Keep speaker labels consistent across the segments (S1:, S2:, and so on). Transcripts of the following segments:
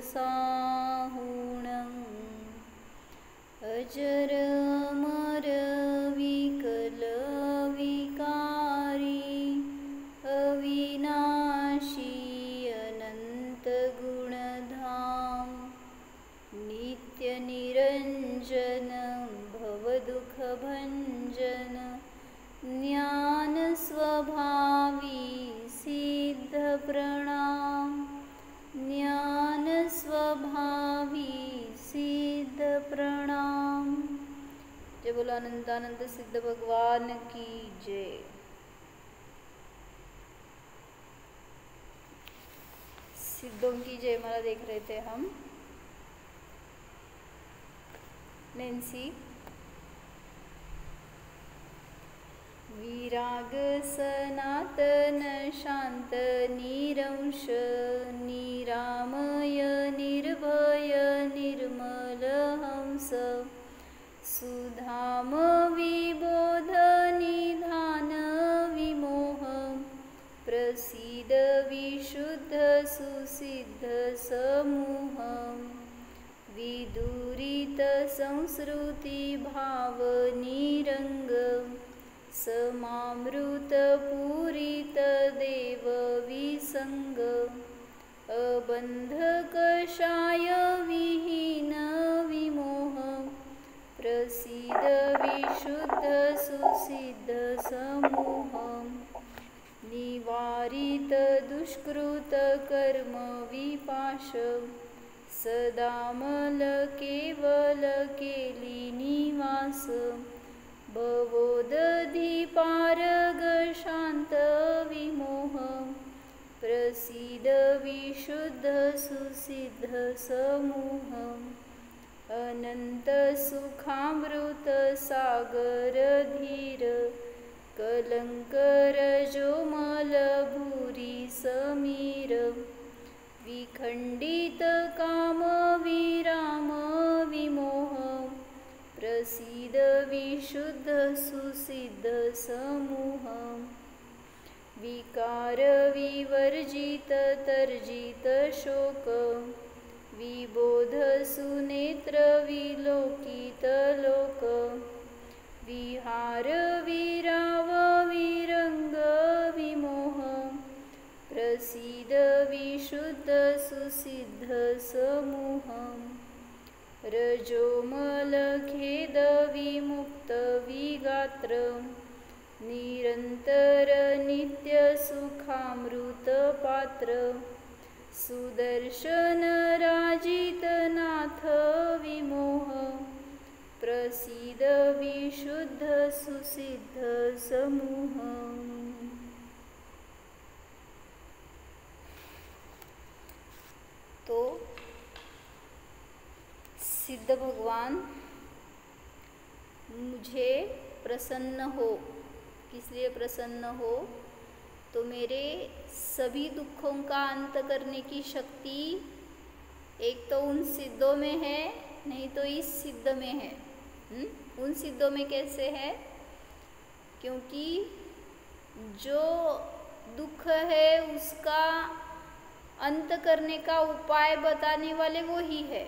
S1: साहुणं अजर अमर विकल विकारी अविनाशी अनंत गुणधाम नित्य निरंजन भवदुःखभंजन ज्ञान स्वभावी सिद्ध प्रणाम ज्ञान स्वभावी सिद्ध प्रणाम। जय बोलो अनंतानंद सिद्ध भगवान की जय। सिद्धों की जयमाला देख रहे थे हम। नैन्सी विराग सनातन शांत निरंश निरामय निर्भय निर्मल हंस सुधाम विबोध निधान विमोह प्रसीद विशुद्ध सुसिद्ध समूह विदुरित संस्कृति भाव निरंग समामृत पूरित देव विसंग अबंध कषाय विहीन विमोह प्रसीद विशुद्ध सुसिद्ध समूह निवारित दुष्कृत कर्म विपाश सदामल केवल केली निवास भवोदधिपारग शांत विमोह प्रसीद विशुद्ध सुसिद्ध समूह अनंत सुखामृत सागर धीर कलंकर जोमल भूरी समीर विखंडित काम विराम विमोह प्रसीद विशुद्ध सुसिद्ध समूह विकार विवर्जित तर्जित शोक विबोध सुनेत्र विलोकित लोक विहार विराव विरंग विमोह प्रसीद विशुद्ध सुसिद्ध समूह रजोमल खेद विमुक्त विगात्र निरंतर नित्य सुखामृत पात्र सुदर्शन राजित नाथ विमोह प्रसीद विशुद्ध सुसिद्ध समूह। तो सिद्ध भगवान मुझे प्रसन्न हो, किस लिए प्रसन्न हो? तो मेरे सभी दुखों का अंत करने की शक्ति एक तो उन सिद्धों में है, नहीं तो इस सिद्ध में है। उन सिद्धों में कैसे है? क्योंकि जो दुख है उसका अंत करने का उपाय बताने वाले वो ही है,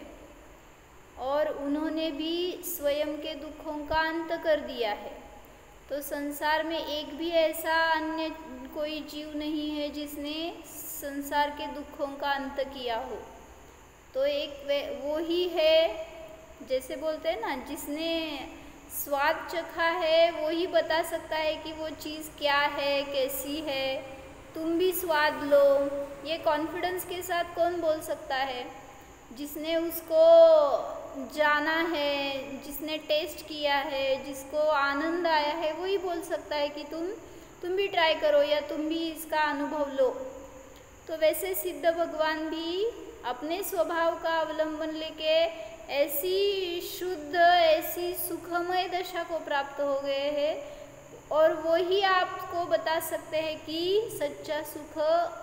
S1: और उन्होंने भी स्वयं के दुखों का अंत कर दिया है। तो संसार में एक भी ऐसा अन्य कोई जीव नहीं है जिसने संसार के दुखों का अंत किया हो। तो एक वो ही है, जैसे बोलते हैं ना, जिसने स्वाद चखा है वो ही बता सकता है कि वो चीज़ क्या है, कैसी है। तुम भी स्वाद लो, ये कॉन्फिडेंस के साथ कौन बोल सकता है? जिसने उसको जाना है, जिसने टेस्ट किया है, जिसको आनंद आया है, वही बोल सकता है कि तुम भी ट्राई करो या तुम भी इसका अनुभव लो। तो वैसे सिद्ध भगवान भी अपने स्वभाव का अवलंबन लेके ऐसी शुद्ध, ऐसी सुखमय दशा को प्राप्त हो गए हैं, और वो ही आपको बता सकते हैं कि सच्चा सुख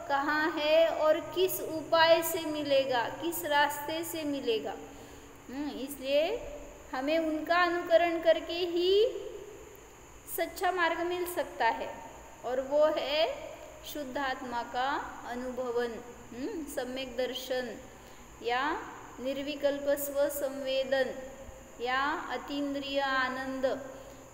S1: कहाँ है और किस उपाय से मिलेगा, किस रास्ते से मिलेगा। इसलिए हमें उनका अनुकरण करके ही सच्चा मार्ग मिल सकता है, और वो है शुद्ध आत्मा का अनुभवन, सम्यक दर्शन। या निर्विकल्प स्व संवेदन या अतीन्द्रिय आनंद,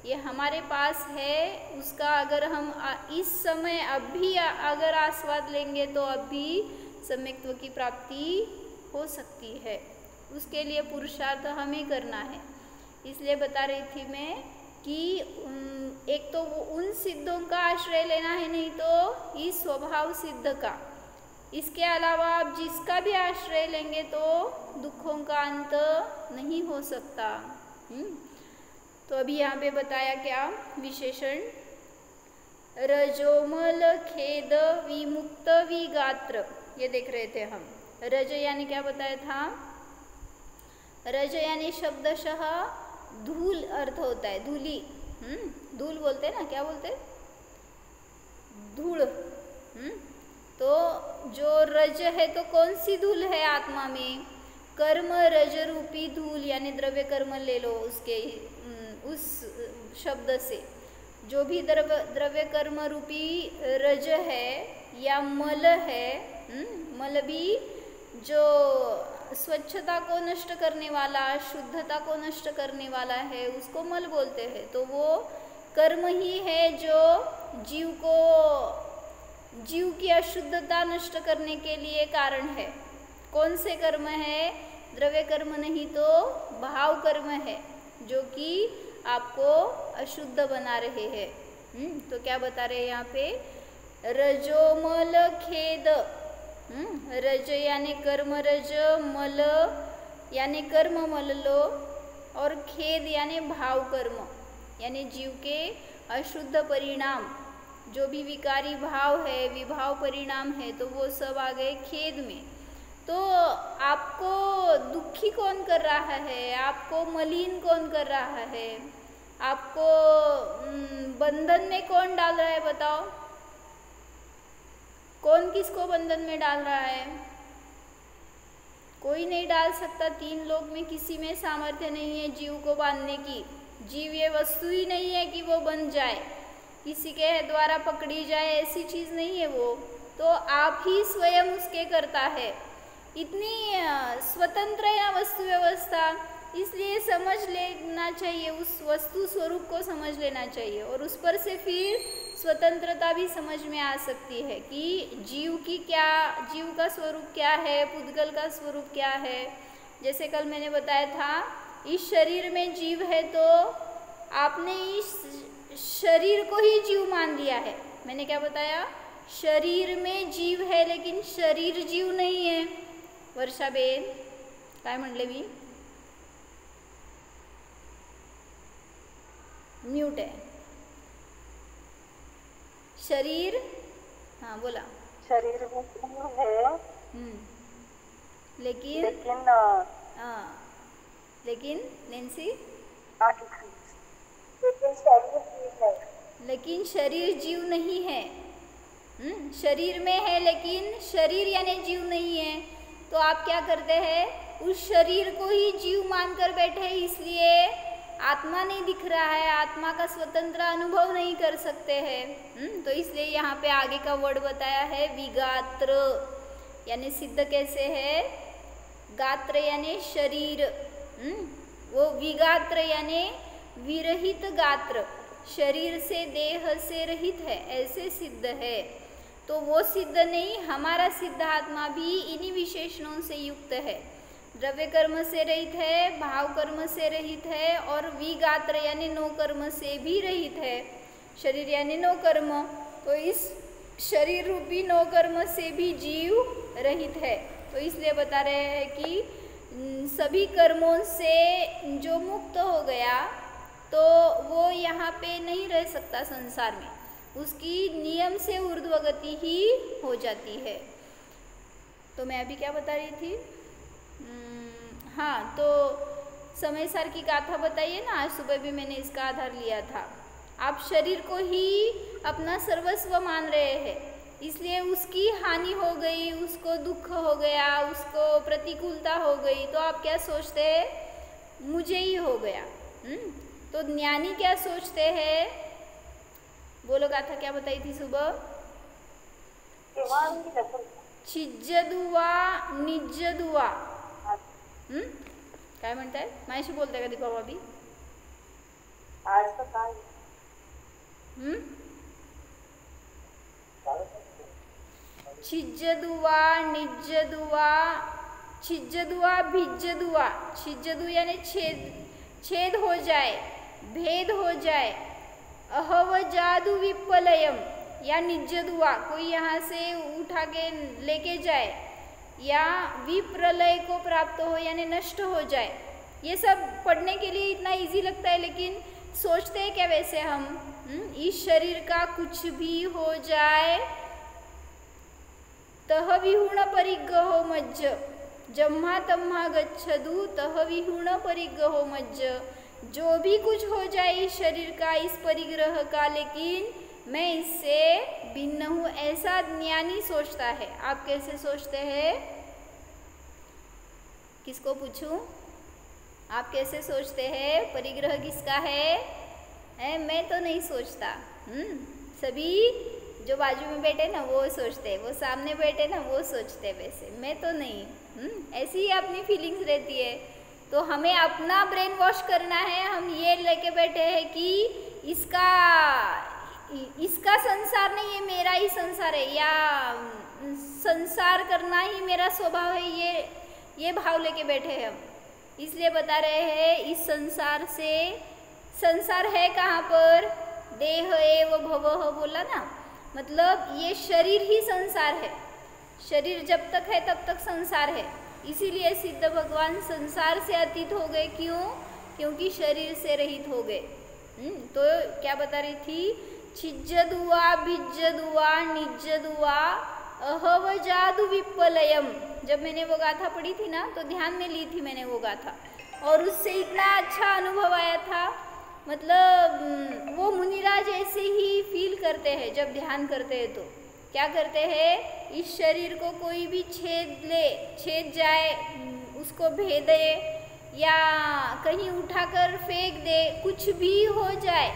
S1: ये हमारे पास है। उसका अगर हम इस समय अभी अगर आस्वाद लेंगे तो अभी सम्यक्त्व की प्राप्ति हो सकती है। उसके लिए पुरुषार्थ हमें करना है। इसलिए बता रही थी मैं कि एक तो वो उन सिद्धों का आश्रय लेना है, नहीं तो इस स्वभाव सिद्ध का। इसके अलावा आप जिसका भी आश्रय लेंगे तो दुखों का अंत नहीं हो सकता। तो अभी यहाँ पे बताया क्या विशेषण, रजोमल खेद विमुक्त विगात्र, ये देख रहे थे हम। रज यानी क्या बताया था, रज यानी शब्दशः धूल अर्थ होता है, धूली। धूल बोलते हैं ना, क्या बोलते हैं, धूल। तो जो रज है तो कौन सी धूल है आत्मा में, कर्म रज रूपी धूल, यानी द्रव्य कर्म ले लो उसके उस शब्द से। जो भी द्रव्य कर्म रूपी रज है या मल है, मल भी जो स्वच्छता को नष्ट करने वाला, शुद्धता को नष्ट करने वाला है, उसको मल बोलते हैं। तो वो कर्म ही है जो जीव की अशुद्धता नष्ट करने के लिए कारण है। कौन से कर्म है, द्रव्य कर्म नहीं तो भाव कर्म है, जो कि आपको अशुद्ध बना रहे हैं। तो क्या बता रहे हैं यहाँ पे, रजोमल खेद, रज यानी कर्म रज, मल यानी कर्म मल लो, और खेद यानी भाव कर्म, यानी जीव के अशुद्ध परिणाम, जो भी विकारी भाव है, विभाव परिणाम है, तो वो सब आ गए खेद में। तो आपको दुखी कौन कर रहा है, आपको मलिन कौन कर रहा है, आपको बंधन में कौन डाल रहा है, बताओ, कौन किसको बंधन में डाल रहा है? कोई नहीं डाल सकता। तीन लोक में किसी में सामर्थ्य नहीं है जीव को बांधने की। जीव ये वस्तु ही नहीं है कि वो बन जाए, किसी के द्वारा पकड़ी जाए, ऐसी चीज़ नहीं है वो। तो आप ही स्वयं उसके करता है। इतनी स्वतंत्र है ना वस्तु व्यवस्था, इसलिए समझ लेना चाहिए, उस वस्तु स्वरूप को समझ लेना चाहिए, और उस पर से फिर स्वतंत्रता भी समझ में आ सकती है कि जीव का स्वरूप क्या है, पुद्गल का स्वरूप क्या है। जैसे कल मैंने बताया था, इस शरीर में जीव है तो आपने इस शरीर को ही जीव मान लिया है। मैंने क्या बताया, शरीर में जीव है लेकिन शरीर जीव नहीं है। वर्षाबेन काय म्हणले मी, म्यूट है। शरीर, हाँ बोला,
S2: शरीर में जीव है,
S1: लेकिन नैन्सी, लेकिन शरीर जीव नहीं है। शरीर में है लेकिन शरीर यानी जीव नहीं है। तो आप क्या करते हैं, उस शरीर को ही जीव मानकर बैठे, इसलिए आत्मा नहीं दिख रहा है, आत्मा का स्वतंत्र अनुभव नहीं कर सकते हैं। तो इसलिए यहाँ पे आगे का वर्ड बताया है विगात्र, यानी सिद्ध कैसे है, गात्र यानी शरीर, वो विगात्र यानी विरहित गात्र, शरीर से देह से रहित है, ऐसे सिद्ध है। तो वो सिद्ध नहीं, हमारा सिद्ध आत्मा भी इन्हीं विशेषणों से युक्त है। द्रव्य कर्म से रहित है, भाव कर्म से रहित है, और विगात्र यानी नो कर्म से भी रहित है। शरीर यानी नो कर्म, तो इस शरीर रूपी नो कर्म से भी जीव रहित है। तो इसलिए बता रहे हैं कि सभी कर्मों से जो मुक्त हो गया तो वो यहाँ पे नहीं रह सकता संसार में, उसकी नियम से ऊर्ध्वगति ही हो जाती है। तो मैं अभी क्या बता रही थी, हाँ, तो समय सार की गाथा बताइए ना, आज सुबह भी मैंने इसका आधार लिया था। आप शरीर को ही अपना सर्वस्व मान रहे हैं, इसलिए उसकी हानि हो गई, उसको दुख हो गया, उसको प्रतिकूलता हो गई, तो आप क्या सोचते हैं, मुझे ही हो गया। तो ज्ञानी क्या सोचते हैं, बोलो गाथा क्या बताई थी सुबह, छिज्जदुवा निज्जदुवा, काय म्हणताय? माझ्याशी बोलताय का दीपा भाभी?
S2: आज तर काय
S1: छिज्जदुआ, निज्जदुआ, छिज्जदुआ, भिज्जदुआ। छिज्जदु यानी छेद हो जाए, भेद हो जाए। अहवजादु विप्पलयम या निज्जदुआ, कोई यहाँ से उठा के लेके जाए, या विप्रलय को प्राप्त हो यानी नष्ट हो जाए। ये सब पढ़ने के लिए इतना इजी लगता है, लेकिन सोचते हैं क्या वैसे हम? इस शरीर का कुछ भी हो जाए, तह विहुण परिग्रहो मज्ज, जम्हा तम्हा गच्छदु तह विहुण परिग्रहो मज्ज। जो भी कुछ हो जाए इस शरीर का, इस परिग्रह का, लेकिन मैं इससे भिन्न हूँ, ऐसा ज्ञानी सोचता है। आप कैसे सोचते हैं? किसको पूछूं? आप कैसे सोचते हैं? परिग्रह किसका है? मैं तो नहीं सोचता। सभी जो बाजू में बैठे ना वो सोचते हैं, वो सामने बैठे ना वो सोचते हैं, वैसे मैं तो नहीं। ऐसी ही अपनी फीलिंग्स रहती है। तो हमें अपना ब्रेन वॉश करना है। हम ये लेके बैठे हैं कि इसका संसार नहीं, ये मेरा ही संसार है, या संसार करना ही मेरा स्वभाव है, ये भाव लेके बैठे हैं हम। इसलिए बता रहे हैं इस संसार से, संसार है कहाँ पर? देह एव भवः बोला ना, मतलब ये शरीर ही संसार है। शरीर जब तक है तब तक संसार है। इसीलिए सिद्ध भगवान संसार से अतीत हो गए। क्यों? क्योंकि शरीर से रहित हो गए। तो क्या बता रही थी? छिज्जदुआ, भिज्जदुआ, निज्जदुआ, अहवजादु विप्पलयम। जब मैंने वो गाथा पढ़ी थी ना, तो ध्यान में ली थी मैंने वो गाथा, और उससे इतना अच्छा अनुभव आया था। मतलब वो मुनिराज ऐसे ही फील करते हैं जब ध्यान करते हैं। तो क्या करते हैं? इस शरीर को कोई भी छेद जाए, उसको भेदे या कहीं उठाकर फेंक दे, कुछ भी हो जाए,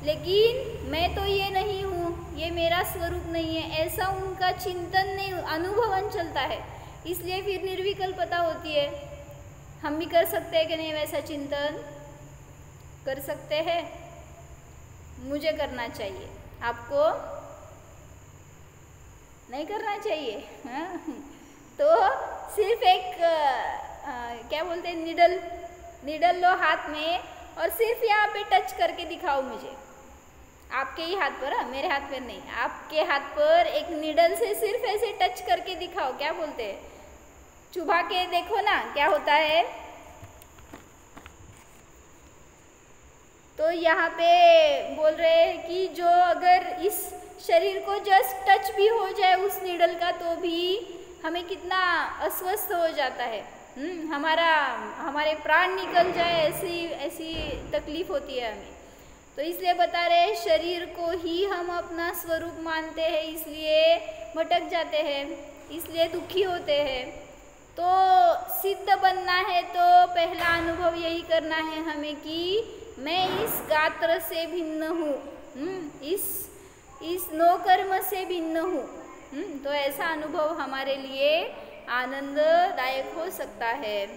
S1: लेकिन मैं तो ये नहीं हूँ, ये मेरा स्वरूप नहीं है, ऐसा उनका चिंतन नहीं, अनुभवन चलता है। इसलिए फिर निर्विकल्पता होती है। हम भी कर सकते हैं कि नहीं वैसा चिंतन? कर सकते हैं। मुझे करना चाहिए, आपको नहीं करना चाहिए। तो सिर्फ एक क्या बोलते हैं, निडल लो हाथ में, और सिर्फ यहाँ पे टच करके दिखाओ मुझे, आपके ही हाथ पर, मेरे हाथ पर नहीं, आपके हाथ पर एक निडल से सिर्फ ऐसे टच करके दिखाओ। क्या बोलते हैं? चुभा के देखो ना क्या होता है। तो यहाँ पे बोल रहे हैं कि जो अगर इस शरीर को जस्ट टच भी हो जाए उस नीडल का, तो भी हमें कितना अस्वस्थ हो जाता है। हमारे प्राण निकल जाए, ऐसी तकलीफ होती है हमें। तो इसलिए बता रहे हैं शरीर को ही हम अपना स्वरूप मानते हैं, इसलिए भटक जाते हैं, इसलिए दुखी होते हैं। तो सिद्ध बनना है तो पहला अनुभव यही करना है हमें कि मैं इस गात्र से भिन्न हूँ, इस नौकर्म से भिन्न हूँ। तो ऐसा अनुभव हमारे लिए आनंददायक हो सकता है।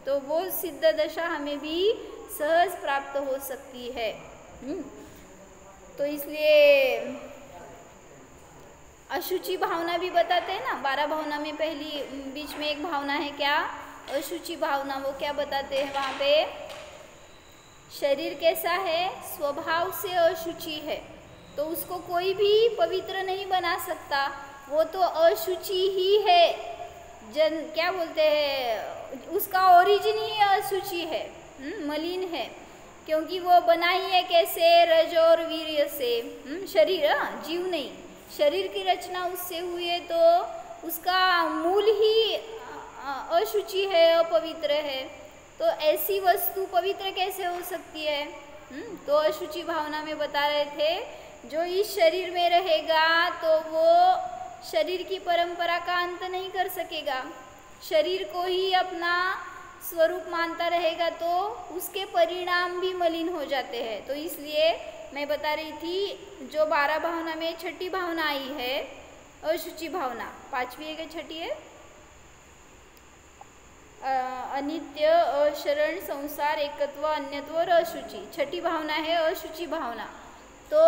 S1: तो वो सिद्ध दशा हमें भी सहज प्राप्त हो सकती है। तो इसलिए अशुचि भावना भी बताते हैं ना, 12 भावना में पहली बीच में एक भावना है क्या? अशुचि भावना। वो क्या बताते हैं वहाँ पे? शरीर कैसा है? स्वभाव से अशुचि है, तो उसको कोई भी पवित्र नहीं बना सकता, वो तो अशुचि ही है। क्या बोलते हैं, उसका ओरिजिन ही अशुचि है, मलिन है, क्योंकि वो बना ही है कैसे? रज और वीर्य से। शरीर, जीव नहीं, शरीर की रचना उससे हुई है, तो उसका मूल ही अशुचि है, अपवित्र है। तो ऐसी वस्तु पवित्र कैसे हो सकती है? तो अशुचि भावना में बता रहे थे जो इस शरीर में रहेगा तो वो शरीर की परंपरा का अंत नहीं कर सकेगा, शरीर को ही अपना स्वरूप मानता रहेगा, तो उसके परिणाम भी मलिन हो जाते हैं। तो इसलिए मैं बता रही थी जो 12 भावना में छठी भावना आई है अशुचि भावना, 5वीं है कि छठी है? अनित्य, अशरण, संसार, एकत्व, अन्यत्व और अशुचि। छठी भावना है अशुचि भावना। तो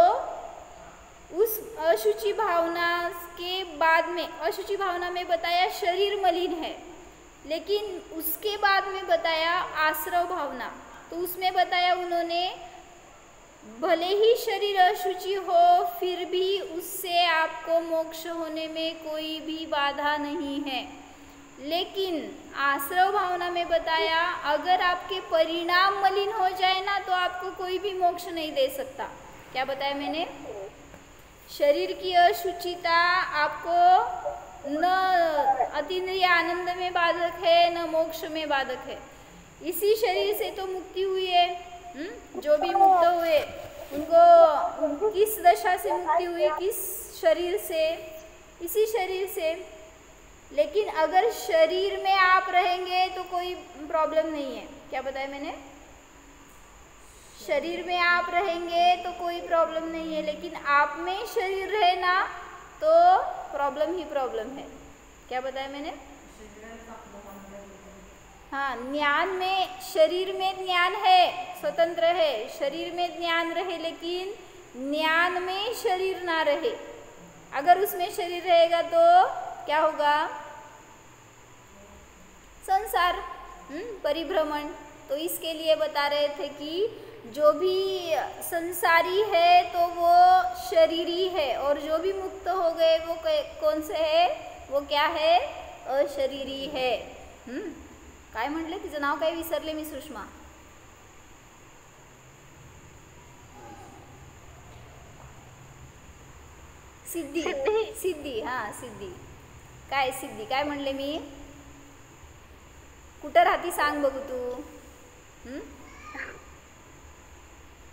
S1: उस अशुचि भावना के बाद में, अशुचि भावना में बताया शरीर मलिन है, लेकिन उसके बाद में बताया आश्रव भावना। तो उसमें बताया उन्होंने भले ही शरीर अशुचि हो फिर भी उससे आपको मोक्ष होने में कोई भी बाधा नहीं है। लेकिन आश्रव भावना में बताया अगर आपके परिणाम मलिन हो जाए ना तो आपको कोई भी मोक्ष नहीं दे सकता। क्या बताया मैंने? शरीर की अशुचिता आपको न अतीन्द्रिय आनंद में बाधक है न मोक्ष में बाधक है। इसी शरीर से तो मुक्ति हुई है। जो भी मुक्त हुए उनको किस दशा से मुक्ति हुई? किस शरीर से? इसी शरीर से। लेकिन अगर शरीर में आप रहेंगे तो कोई प्रॉब्लम नहीं है। क्या बताया मैंने? शरीर में आप रहेंगे तो कोई प्रॉब्लम नहीं है, लेकिन आप में शरीर रहे ना तो प्रॉब्लम ही प्रॉब्लम है। क्या बताया मैंने? हाँ, ज्ञान में, शरीर में ज्ञान है, स्वतंत्र है, शरीर में ज्ञान रहे, लेकिन ज्ञान में शरीर ना रहे। अगर उसमें शरीर रहेगा तो क्या होगा? संसार, परिभ्रमण। तो इसके लिए बता रहे थे कि जो भी संसारी है तो वो शरीरी है, और जो भी मुक्त हो गए वो कौन से है? वो क्या है? अशरीरी है। काय म्हटले? तिचं नाव काय विसरले मी, सुषमा। सिद्धी, सिद्धी, हाँ सिद्धी। काय सिद्धी? काय म्हणले मी? कुठं राहती सांग बघू तू?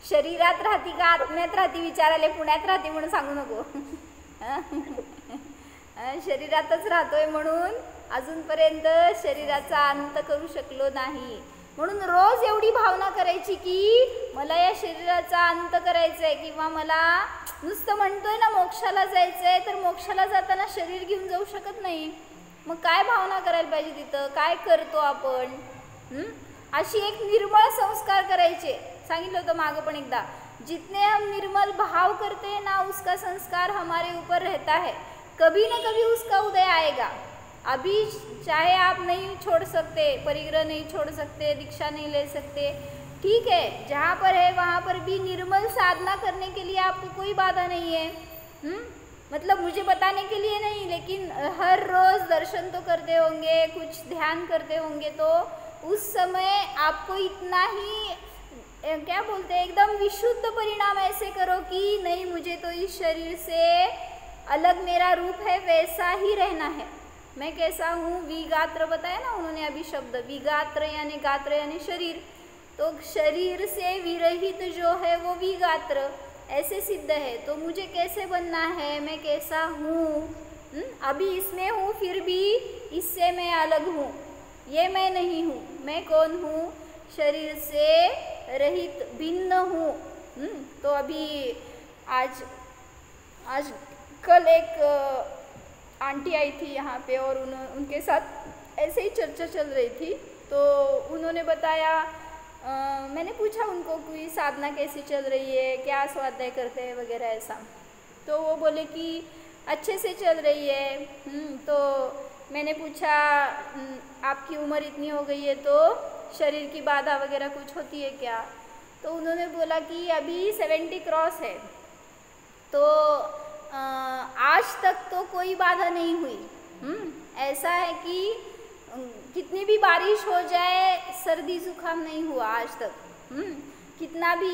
S1: शरीरात राहती का आत्म्यात राहती विचाराले? पुण्यात राहती म्हणून सांगू नको। शरीरातच राहतोय म्हणून अजूनपर्यंत शरीराचा अंत करू शकलो नाही। म्हणून रोज एवढी भावना करायची की मला या शरीराचा अंत करायचा आहे, किंवा मला नुसतं म्हणतोय ना मोक्षाला जायचं आहे, तर मोक्षाला जाताना शरीर घेऊन जाऊ शकत नाही। मग काय भावना करायला पाहिजे तिथं? काय करतो आपण? अशी एक निर्मळ संस्कार करायचे। सांगितलं होतं मागं पण एकदा, जितने हम निर्मल भाव करते हैं ना उसका संस्कार हमारे ऊपर रहता है, कभी ना कभी उसका उदय आएगा। अभी चाहे आप नहीं छोड़ सकते, परिग्रह नहीं छोड़ सकते, दीक्षा नहीं ले सकते, ठीक है, जहाँ पर है वहाँ पर भी निर्मल साधना करने के लिए आपको कोई बाधा नहीं है। मतलब मुझे बताने के लिए नहीं, लेकिन हर रोज़ दर्शन तो करते होंगे, कुछ ध्यान करते होंगे, तो उस समय आपको इतना ही क्या बोलते हैं, एकदम विशुद्ध परिणाम ऐसे करो कि नहीं, मुझे तो इस शरीर से अलग मेरा रूप है वैसा ही रहना है। मैं कैसा हूँ? विगात्र बताया ना उन्होंने अभी शब्द, विगात्र यानी गात्र यानी शरीर। तो शरीर से विरहित जो है वो विगात्र ऐसे सिद्ध है। तो मुझे कैसे बनना है? मैं कैसा हूँ? अभी इसमें हूँ फिर भी इससे मैं अलग हूँ, ये मैं नहीं हूँ। मैं कौन हूँ? शरीर से रहित भिन्न हूँ। तो अभी आज कल एक आंटी आई थी यहाँ पे, और उनके साथ ऐसे ही चर्चा चल रही थी। तो उन्होंने बताया, मैंने पूछा उनको कि साधना कैसी चल रही है, क्या स्वाध्याय करते हैं वगैरह ऐसा। तो वो बोले कि अच्छे से चल रही है। तो मैंने पूछा आपकी उम्र इतनी हो गई है तो शरीर की बाधा वगैरह कुछ होती है क्या? तो उन्होंने बोला कि अभी 70 क्रॉस है, तो आज तक तो कोई बाधा नहीं हुई। ऐसा है कि कितनी भी बारिश हो जाए सर्दी जुकाम नहीं हुआ आज तक। कितना भी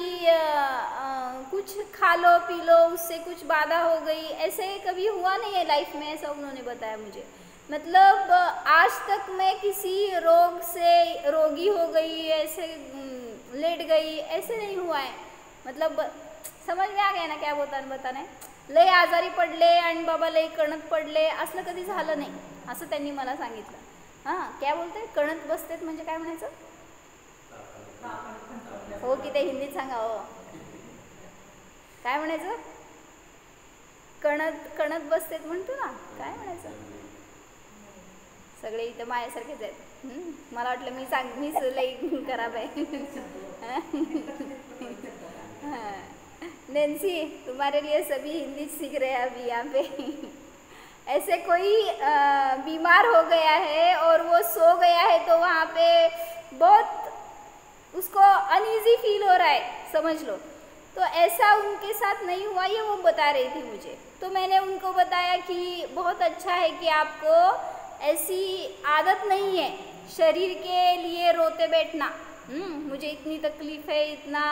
S1: कुछ खा लो पी लो उससे कुछ बाधा हो गई, ऐसे कभी हुआ नहीं है लाइफ में, ऐसा उन्होंने बताया मुझे। मतलब आज तक मैं किसी रोग से रोगी हो गई, ऐसे लेट गई, ऐसे नहीं हुआ है। मतलब समझ में आ गया ना क्या बताने? लय आजारी पडले आणि बाबा लय कणत पडले असलं कधी झालं नाही, असं त्यांनी मला सांगितलं। हां, क्या बोलते? कणत बसतेत म्हणजे काय म्हणायचं? हो की ते हिंदीत सांगा हो, काय म्हणायचं? कणत बसतेत म्हणतो ना, काय म्हणायचं? सगळे इथं माझ्यासारखेच आहेत. मला वाटलं मीच लई खराब आहे. नैन्सी, तुम्हारे लिए सभी हिंदी सीख रहे हैं अभी यहाँ पे. ऐसे कोई बीमार हो गया है और वो सो गया है तो वहाँ पे बहुत उसको अनईजी फील हो रहा है, समझ लो. तो ऐसा उनके साथ नहीं हुआ, ये वो बता रही थी मुझे. तो मैंने उनको बताया कि बहुत अच्छा है कि आपको ऐसी आदत नहीं है शरीर के लिए रोते बैठना. मुझे इतनी तकलीफ़ है, इतना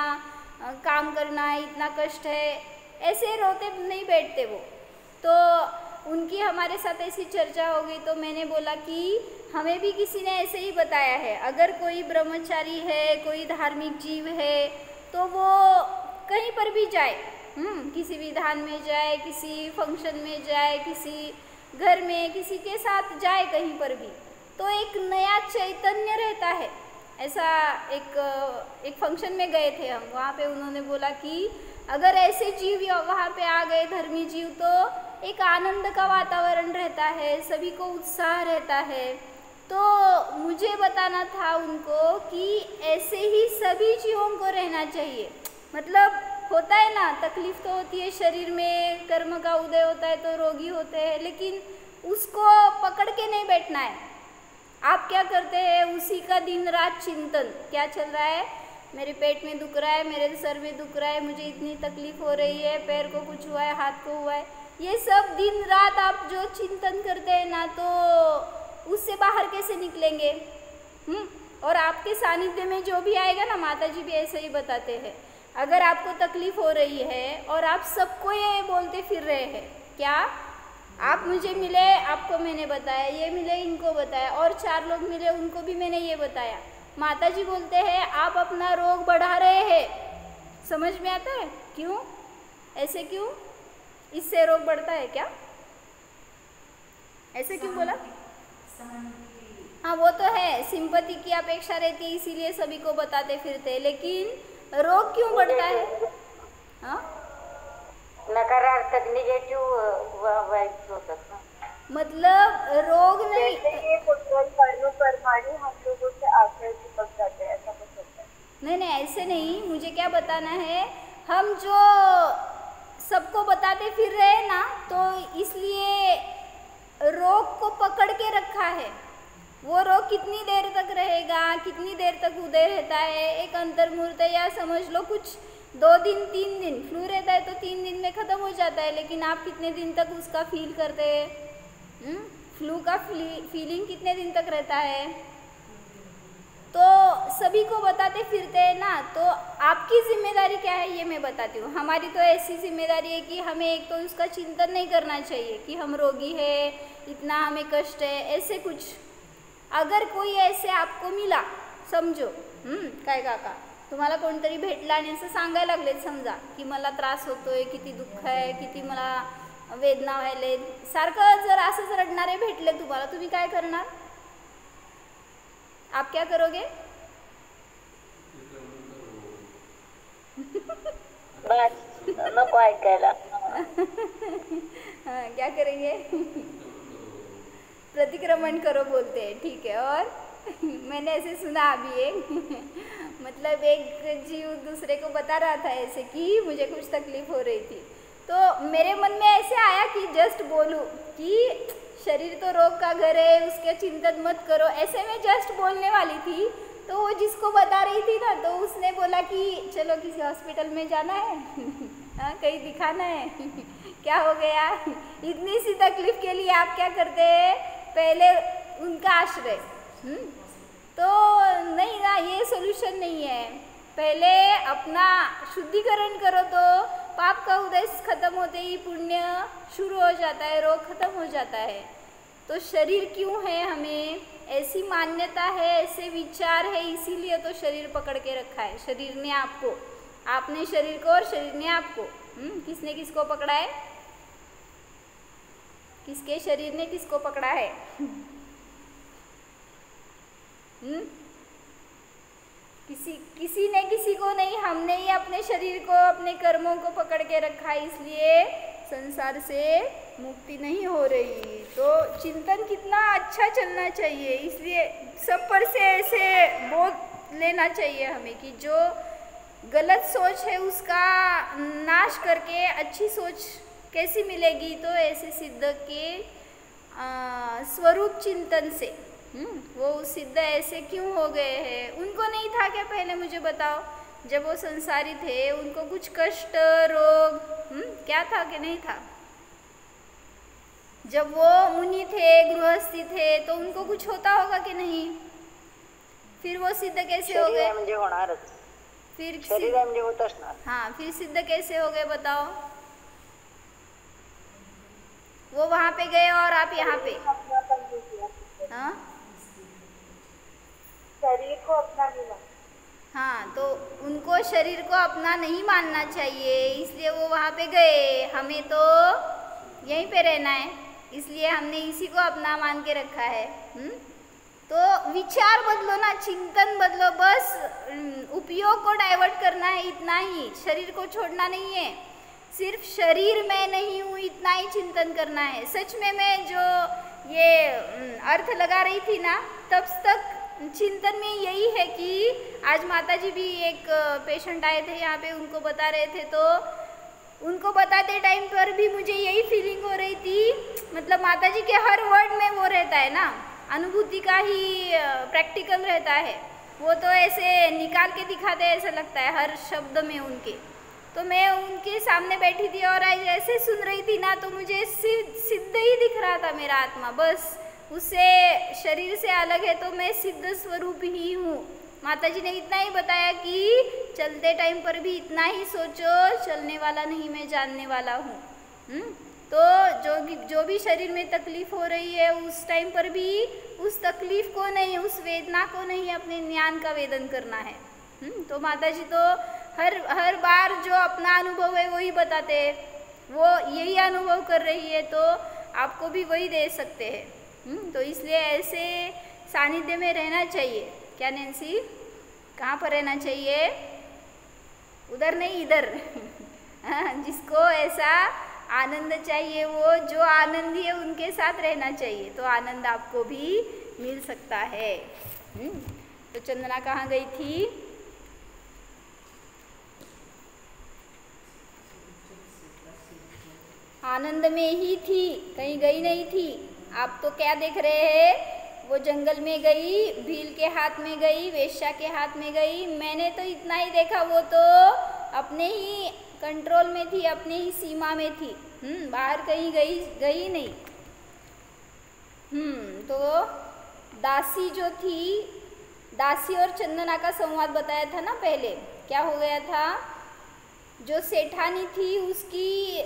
S1: काम करना है, इतना कष्ट है, ऐसे रोते नहीं बैठते वो. तो उनकी हमारे साथ ऐसी चर्चा हो गई तो मैंने बोला कि हमें भी किसी ने ऐसे ही बताया है, अगर कोई ब्रह्मचारी है, कोई धार्मिक जीव है, तो वो कहीं पर भी जाए, किसी विधान में जाए, किसी फंक्शन में जाए, किसी घर में किसी के साथ जाए, कहीं पर भी, तो एक नया चैतन्य रहता है. ऐसा एक फंक्शन में गए थे हम, वहाँ पे उन्होंने बोला कि अगर ऐसे जीव वहाँ पे आ गए, धर्मी जीव, तो एक आनंद का वातावरण रहता है, सभी को उत्साह रहता है. तो मुझे बताना था उनको कि ऐसे ही सभी जीवों को रहना चाहिए. मतलब होता है ना, तकलीफ तो होती है शरीर में, कर्म का उदय होता है तो रोगी होते हैं, लेकिन उसको पकड़ के नहीं बैठना है. आप क्या करते हैं, उसी का दिन रात चिंतन, क्या चल रहा है, मेरे पेट में दुख रहा है, मेरे सर में दुख रहा है, मुझे इतनी तकलीफ हो रही है, पैर को कुछ हुआ है, हाथ को हुआ है, ये सब दिन रात आप जो चिंतन करते हैं ना, तो उससे बाहर कैसे निकलेंगे. और आपके सानिध्य में जो भी आएगा ना, माता जी भी ऐसे ही बताते हैं, अगर आपको तकलीफ हो रही है और आप सबको ये बोलते फिर रहे हैं, क्या आप मुझे मिले, आपको मैंने बताया, ये मिले, इनको बताया, और 4 लोग मिले, उनको भी मैंने ये बताया, माता जी बोलते हैं आप अपना रोग बढ़ा रहे हैं. समझ में आता है क्यों, ऐसे क्यों, इससे रोग बढ़ता है क्या, ऐसे क्यों बोला. हाँ वो तो है, सिंपैथी की अपेक्षा रहती है, इसीलिए सभी को बताते फिरते, लेकिन रोग क्यों बढ़ता है. हाँ,
S2: नकारात्मक निगेटिव वाइब्स होतात ना.
S1: मतलब रोग नहीं,
S2: जैसे ये कुछ परमाणु हम लोगों से आकर चिपक जाते हैं, ऐसा कुछ होता है.
S1: नहीं ऐसे नहीं, मुझे क्या बताना है, हम जो सबको बताते फिर रहे हैं ना, तो इसलिए रोग को पकड़ के रखा है. वो रोग कितनी देर तक रहेगा, कितनी देर तक उदय रहता है, एक अंतर्मुहूर्त, या समझ लो कुछ 2 दिन 3 दिन, फ्लू रहता है तो 3 दिन में ख़त्म हो जाता है, लेकिन आप कितने दिन तक उसका फील करते हैं, फ्लू का फीलिंग कितने दिन तक रहता है. तो सभी को बताते फिरते हैं ना, तो आपकी जिम्मेदारी क्या है ये मैं बताती हूँ. हमारी तो ऐसी जिम्मेदारी है कि हमें एक तो उसका चिंतन नहीं करना चाहिए कि हम रोगी है, इतना हमें कष्ट है, ऐसे कुछ. अगर कोई ऐसे आपको मिला, समजो काय काका, तुम्हाला कोणतरी भेटला आणि असं सांगायला लागलेत समजा की मला त्रास होतोय, किती दुःख आहे, किती मला वेदना व्हायले, सारखं जर असंच रडणारे भेटले तुम्हाला, तुम्ही काय करणार, आप क्या करोगे.
S2: बस नको ऐकायला.
S1: हाँ, क्या करेंगे, प्रतिक्रमण करो बोलते हैं, ठीक है. और मैंने ऐसे सुना अभी एक मतलब एक जीव दूसरे को बता रहा था ऐसे कि मुझे कुछ तकलीफ हो रही थी, तो मेरे मन में ऐसे आया कि जस्ट बोलूं कि शरीर तो रोग का घर है, उसके चिंतन मत करो, ऐसे मैं जस्ट बोलने वाली थी. तो वो जिसको बता रही थी ना, तो उसने बोला कि चलो किसी हॉस्पिटल में जाना है, हाँ कहीं दिखाना है. क्या हो गया, इतनी सी तकलीफ के लिए आप क्या करते हैं, पहले उनका आश्रय. तो नहीं ना, ये सोल्यूशन नहीं है. पहले अपना शुद्धिकरण करो, तो पाप का उदय खत्म होते ही पुण्य शुरू हो जाता है, रोग खत्म हो जाता है. तो शरीर क्यों है, हमें ऐसी मान्यता है, ऐसे विचार है, इसीलिए तो शरीर पकड़ के रखा है. शरीर ने आपको, आपने शरीर को और शरीर ने आपको. किसने किसको पकड़ा है, किसके शरीर ने किसको पकड़ा है. किसी ने किसी को नहीं, हमने ही अपने शरीर को, अपने कर्मों को पकड़ के रखा है. इसलिए संसार से मुक्ति नहीं हो रही। तो चिंतन कितना अच्छा चलना चाहिए, इसलिए सब पर से ऐसे बोध लेना चाहिए हमें कि जो गलत सोच है उसका नाश करके अच्छी सोच कैसी मिलेगी। तो ऐसे सिद्ध के स्वरूप चिंतन से वो सिद्ध ऐसे क्यों हो गए हैं, उनको नहीं था क्या? पहले मुझे बताओ, जब वो संसारी थे उनको कुछ कष्ट रोग क्या था कि नहीं था? जब वो मुनि थे गृहस्थी थे तो उनको कुछ होता होगा कि नहीं? फिर वो सिद्ध कैसे हो गए?
S3: म्हणजे होणारच,
S1: फिर
S3: शरीर म्हणजे होत असणार।
S1: हाँ, फिर सिद्ध कैसे हो गए बताओ? वो वहां पे गए और आप यहाँ पे। हाँ,
S2: शरीर को अपना नहीं माना।
S1: हाँ, तो उनको शरीर को अपना नहीं मानना चाहिए, इसलिए वो वहाँ पे गए। हमें तो यहीं पे रहना है, इसलिए हमने इसी को अपना मान के रखा है। तो विचार बदलो ना, चिंतन बदलो, बस उपयोग को डाइवर्ट करना है, इतना ही। शरीर को छोड़ना नहीं है, सिर्फ शरीर मैं नहीं हूँ इतना ही चिंतन करना है। सच में मैं जो ये अर्थ लगा रही थी ना, तब तक चिंतन में यही है कि आज माताजी भी एक पेशेंट आए थे यहाँ पे, उनको बता रहे थे, तो उनको बताते टाइम पर भी मुझे यही फीलिंग हो रही थी। मतलब माताजी के हर वर्ड में वो रहता है ना, अनुभूति का ही प्रैक्टिकल रहता है। वो तो ऐसे निकाल के दिखाते हैं, ऐसा लगता है हर शब्द में उनके। तो मैं उनके सामने बैठी थी और आज ऐसे सुन रही थी ना, तो मुझे सिद्ध ही दिख रहा था मेरा आत्मा, बस उससे शरीर से अलग है तो मैं सिद्ध स्वरूप ही हूँ। माताजी ने इतना ही बताया कि चलते टाइम पर भी इतना ही सोचो, चलने वाला नहीं मैं जानने वाला हूँ। तो जो भी शरीर में तकलीफ हो रही है उस टाइम पर भी उस तकलीफ को नहीं, उस वेदना को नहीं, अपने ज्ञान का वेदन करना है। तो माताजी तो हर बार जो अपना अनुभव है वही बताते हैं, वो यही अनुभव कर रही है तो आपको भी वही दे सकते हैं। तो इसलिए ऐसे सानिध्य में रहना चाहिए। क्या नैन्सी, कहाँ पर रहना चाहिए? उधर नहीं, इधर। जिसको ऐसा आनंद चाहिए, वो जो आनंदी है उनके साथ रहना चाहिए, तो आनंद आपको भी मिल सकता है। तो चंदना कहाँ गई थी? आनंद में ही थी, कहीं गई नहीं थी। आप तो क्या देख रहे हैं, वो जंगल में गई, भील के हाथ में गई, वेश्या के हाथ में गई। मैंने तो इतना ही देखा, वो तो अपने ही कंट्रोल में थी, अपने ही सीमा में थी, बाहर कहीं गई नहीं। तो दासी जो थी, दासी और चंदना का संवाद बताया था ना पहले। क्या हो गया था, जो सेठानी थी उसकी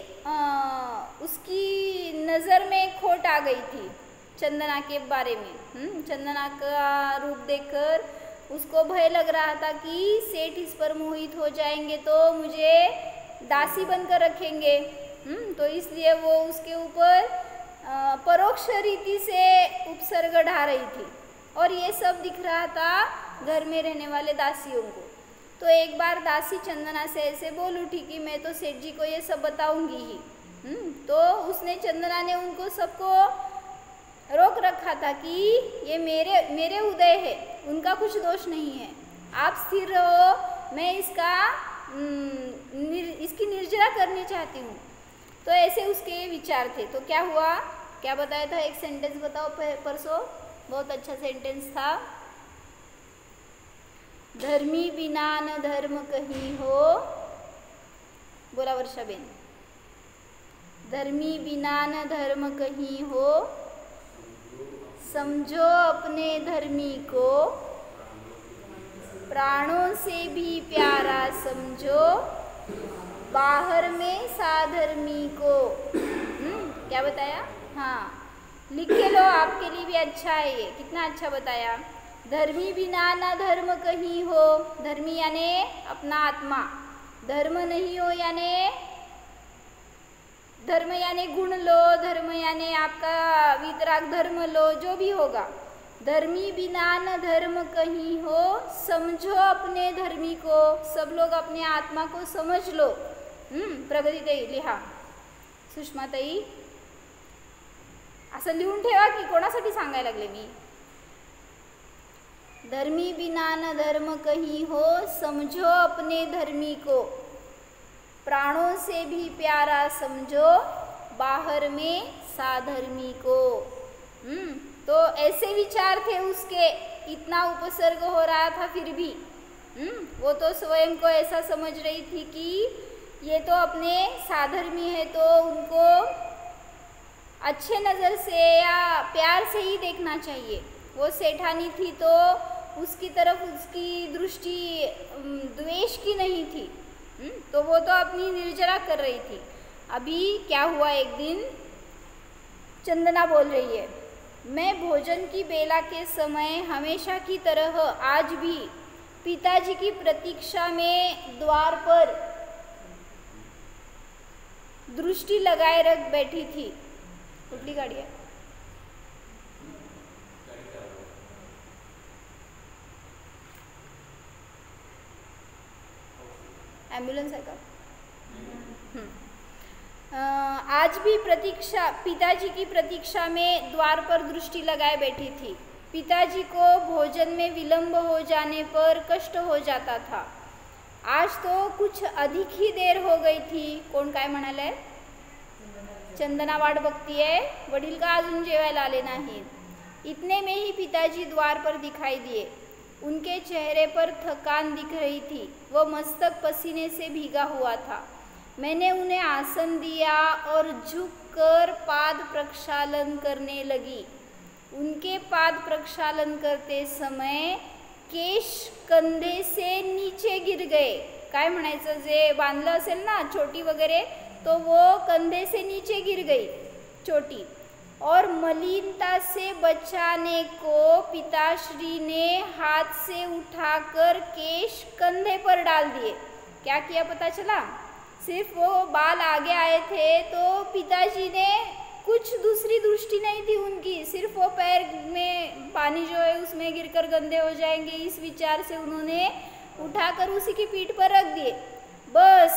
S1: नज़र में खोट आ गई थी चंदना के बारे में। चंदना का रूप देखकर उसको भय लग रहा था कि सेठ इस पर मोहित हो जाएंगे तो मुझे दासी बनकर रखेंगे। तो इसलिए वो उसके ऊपर परोक्ष रीति से उपसर्ग ढा रही थी, और ये सब दिख रहा था घर में रहने वाले दासियों को। तो एक बार दासी चंदना से ऐसे बोल उठी कि मैं तो सेठ जी को ये सब बताऊंगी ही। तो उसने, चंदना ने उनको सबको रोक रखा था कि ये मेरे उदय है, उनका कुछ दोष नहीं है, आप स्थिर रहो, मैं इसकी निर्जरा करनी चाहती हूँ। तो ऐसे उसके विचार थे। तो क्या हुआ, क्या बताया था? एक सेंटेंस बताओ परसों, बहुत अच्छा सेंटेंस था। धर्मी बिना न धर्म कहीं हो, बोला वर्षा बेन। धर्मी बिना न धर्म कहीं हो, समझो अपने धर्मी को, प्राणों से भी प्यारा समझो, बाहर में साधर्मी को। क्या बताया? हाँ, लिख के लो, आपके लिए भी अच्छा है ये। कितना अच्छा बताया। धर्मी बिना ना धर्म कहीं हो, धर्मी यानी अपना आत्मा, धर्म नहीं हो यानी धर्म यानी गुण लो, धर्म यानी आपका वितराग धर्म लो, जो भी होगा। धर्मी बिना न धर्म कहीं हो, समझो अपने धर्मी को, सब लोग अपने आत्मा को समझ लो। प्रगति दे लिहा, सुषमाताई असं लिहून ठेवा की कोणासाठी सांगायला लागले मी. धर्मी बिना न धर्म कहीं हो, समझो अपने धर्मी को, प्राणों से भी प्यारा समझो, बाहर में साधर्मी को. तो ऐसे विचार थे उसके, इतना उपसर्ग हो रहा था फिर भी वो तो स्वयं को ऐसा समझ रही थी कि ये तो अपने साधर्मी है, तो उनको अच्छे नज़र से या प्यार से ही देखना चाहिए. वो सेठानी थी तो उसकी तरफ उसकी दृष्टि द्वेष की नहीं थी. तो वो तो अपनी निर्जरा कर रही थी. अभी क्या हुआ, एक दिन चंदना बोल रही है, मैं भोजन की बेला के समय हमेशा की तरह आज भी पिताजी की प्रतीक्षा में द्वार पर दृष्टि लगाए रख बैठी थी. कुठली गाड़ी है? एम्बुलेंस है का? आज भी प्रतीक्षा, पिताजी की प्रतीक्षा में द्वार पर दृष्टि लगाए बैठी थी. पिताजी को भोजन में विलंब हो जाने पर कष्ट हो जाता था. आज तो कुछ अधिक ही देर हो गई थी. कोण काय म्हणाले? चंदना वाट बघतीये, वडील का अजून जेवायला आले नाहीत. इतने में ही पिताजी द्वार पर दिखाई दिए. उनके चेहरे पर थकान दिख रही थी. वह मस्तक पसीने से भीगा हुआ था. मैंने उन्हें आसन दिया और झुककर पाद प्रक्षालन करने लगी. उनके पाद प्रक्षालन करते समय केश कंधे से नीचे गिर गए. काय म्हणायचं, जे बांधलं असेल ना चोटी वगैरे, तो वो कंधे से नीचे गिर गई चोटी. और मलिनता से बचाने को पिताश्री ने हाथ से उठाकर केश कंधे पर डाल दिए. क्या किया पता चला? सिर्फ वो बाल आगे आए थे तो पिताजी ने कुछ दूसरी दृष्टि नहीं थी उनकी, सिर्फ वो पैर में पानी जो है उसमें गिरकर गंदे हो जाएंगे, इस विचार से उन्होंने उठाकर उसी की पीठ पर रख दिए. बस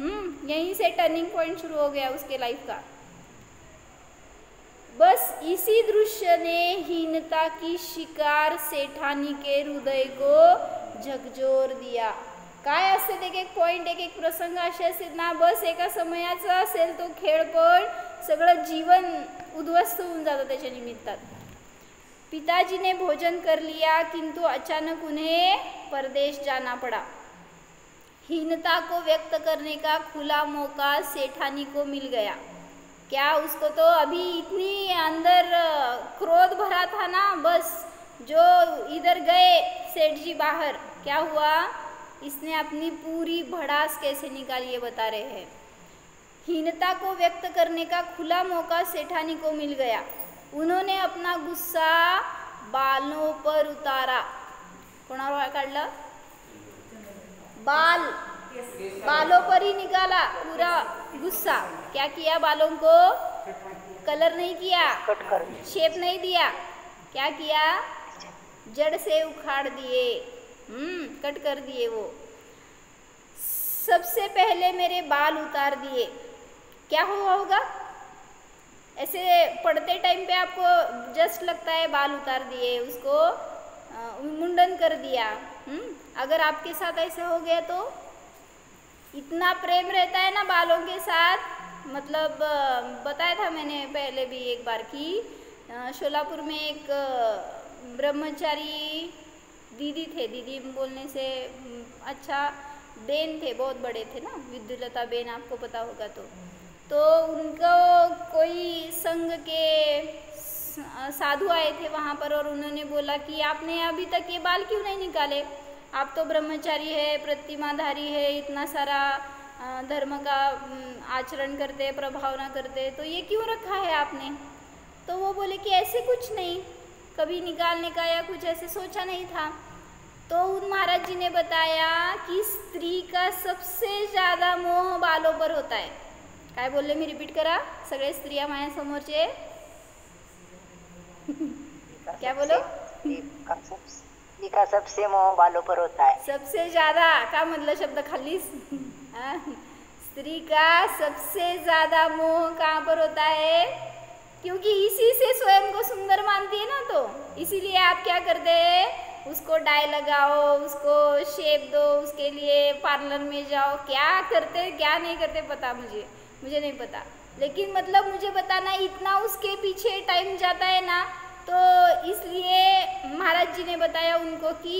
S1: यहीं से टर्निंग पॉइंट शुरू हो गया उसके लाइफ का. बस इसी दृश्य ने हीनता की शिकार सेठानी के हृदय को झकझोर दिया. काय असते एक एक पॉइंट, एक एक प्रसंग असे असतात ना, बस एका समयाचा असेल तो खेळ, पण सगळं जीवन उद्ध्वस्त होऊन जातं त्याच्या निमित्तात. पिताजी ने भोजन कर लिया किंतु अचानक उन्हें परदेश जाना पड़ा. हीनता को व्यक्त करने का खुला मौका सेठानी को मिल गया. क्या उसको तो अभी इतनी अंदर क्रोध भरा था ना, बस जो इधर गए सेठ जी बाहर, क्या हुआ, इसने अपनी पूरी भड़ास कैसे निकाली ये बता रहे हैं. हीनता को व्यक्त करने का खुला मौका सेठानी को मिल गया. उन्होंने अपना गुस्सा बालों पर उतारा. कोणावर काढला? बालों पर ही निकाला पूरा गुस्सा. क्या किया? बालों को कलर नहीं किया, शेप नहीं दिया. क्या किया? जड़ से उखाड़ दिए, कट कर दिए. वो सबसे पहले मेरे बाल उतार दिए. क्या हुआ होगा? ऐसे पढ़ते टाइम पे आपको जस्ट लगता है बाल उतार दिए, उसको मुंडन कर दिया. अगर आपके साथ ऐसा हो गया तो इतना प्रेम रहता है ना बालों के साथ. मतलब बताया था मैंने पहले भी एक बार कि शोलापुर में एक ब्रह्मचारी दीदी थे. दीदी बोलने से अच्छा, बेन थे, बहुत बड़े थे ना, विद्युलता बेन, आपको पता होगा. तो उनको कोई संघ के साधु आए थे वहाँ पर और उन्होंने बोला कि आपने अभी तक ये बाल क्यों नहीं निकाले, आप तो ब्रह्मचारी है, प्रतिमाधारी है, इतना सारा धर्म का आचरण करते, प्रभावना करते, तो ये क्यों रखा है आपने. तो वो बोले कि ऐसे कुछ नहीं, कभी निकालने का या कुछ ऐसे सोचा नहीं था. तो उन महाराज जी ने बताया कि स्त्री का सबसे ज़्यादा मोह बालों पर होता है. काय बोलले, मी रिपीट करा, सगळे स्त्रिया माझ्या समोरचे. क्या बोलो?
S3: स्त्री का सबसे मोह बालों पर होता है.
S1: सबसे ज़्यादा का मतलब शब्द खालीस. स्त्री का सबसे ज़्यादा मोह कहाँ पर होता है? क्योंकि इसी से स्वयं को सुंदर मानती है ना, तो इसीलिए आप क्या करते हैं, उसको डाई लगाओ, उसको शेप दो, उसके लिए पार्लर में जाओ, क्या करते क्या नहीं करते पता मुझे नहीं पता, लेकिन मतलब मुझे बताना इतना उसके पीछे टाइम जाता है ना, तो इसलिए महाराज जी ने बताया उनको कि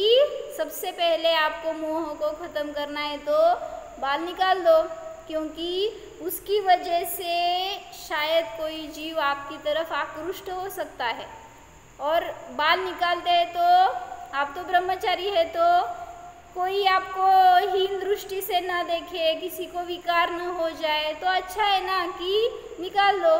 S1: सबसे पहले आपको मोह को ख़त्म करना है तो बाल निकाल दो, क्योंकि उसकी वजह से शायद कोई जीव आपकी तरफ आकृष्ट हो सकता है। और बाल निकालते हैं तो आप तो ब्रह्मचारी है, तो कोई आपको हीन दृष्टि से न देखे, किसी को विकार न हो जाए, तो अच्छा है ना कि निकाल दो।